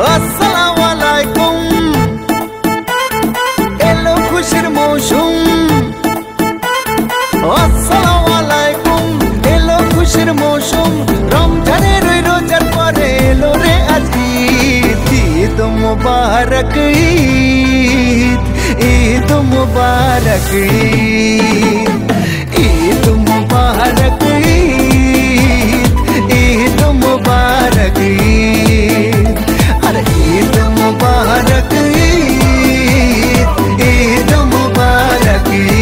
আসসালামু আলাইকুম, এলো খুশির মৌসুম। আসসালামু আলাইকুম, এলো খুশির মৌসুম। রমজানের ওই রোজার পরে এলো রে আজ ঈদ। ঈদ মুবারক ঈদ, ঈদ মুবারক ঈদ, ঈদ মুবারক ঈদ, ঈদ মুবারক ঈদ। আরে ঈদ মুবারক ঈদ, ঈদ মুবারক ঈদ।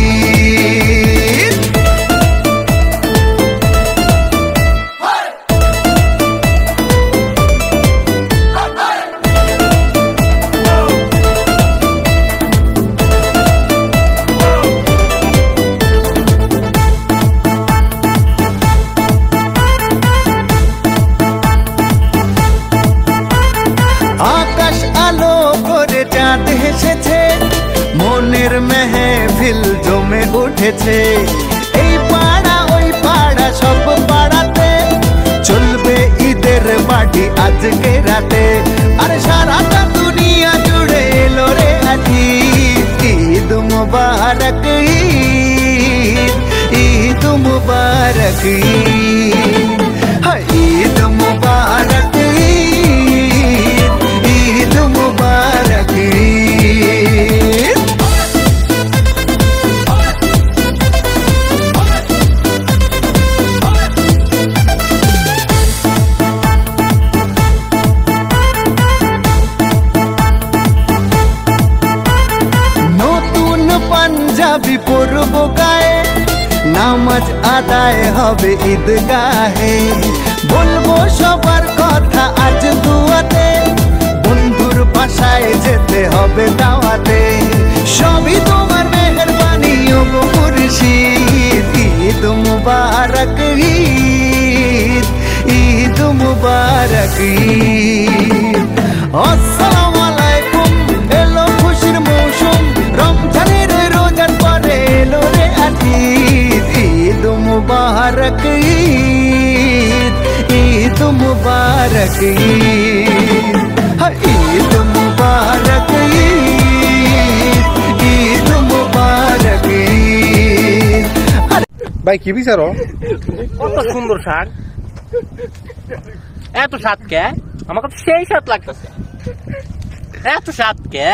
আকাশ আলো করে চাঁদ হেসেছে, মনের মেহফিল জমে উঠেছে। এই পাড়া ওই পাড়া সব পাড়াতে চলবে ঈদের পার্টি আজকে রাতে। আরে সারাটা দুনিয়া জুড়ে এলো রে আজ ঈদ। ঈদ মুবারক ঈদ, ঈদ মুবারক ঈদ, হায় ঈদ মুবারক ঈদ, ঈদ মুবারক ঈদ। নতুন পাঞ্জাবি পরব গায়ে, নামাজ আদায় হবে ঈদগাহে। বলবো সবার কথা আজ দুয়াতে, বন্ধুর বাসায় যেতে হবে দাওয়াতে। সবই তোমার মেহেরবানি ও গো মুর্শিদ। ঈদ মুবারক ঈদ, ঈদ মুবারক ঈদ। আসসালামু আলাইকুম, এলো খুশির মৌসুম। রমজানের রোজার পরে এলো রে আজ ঈদ। ঈদ মুবারক ঈদ, ঈদ মুবারক ঈদ, ঈদ মুবারক ঈদ, ঈদ মুবারক ঈদ। ভাই কি বিচারো? কত সুন্দর শাক, এত স্বাদ কে? আমাকে তো সেই স্বাদ লাগতেছে, এত স্বাদ কে?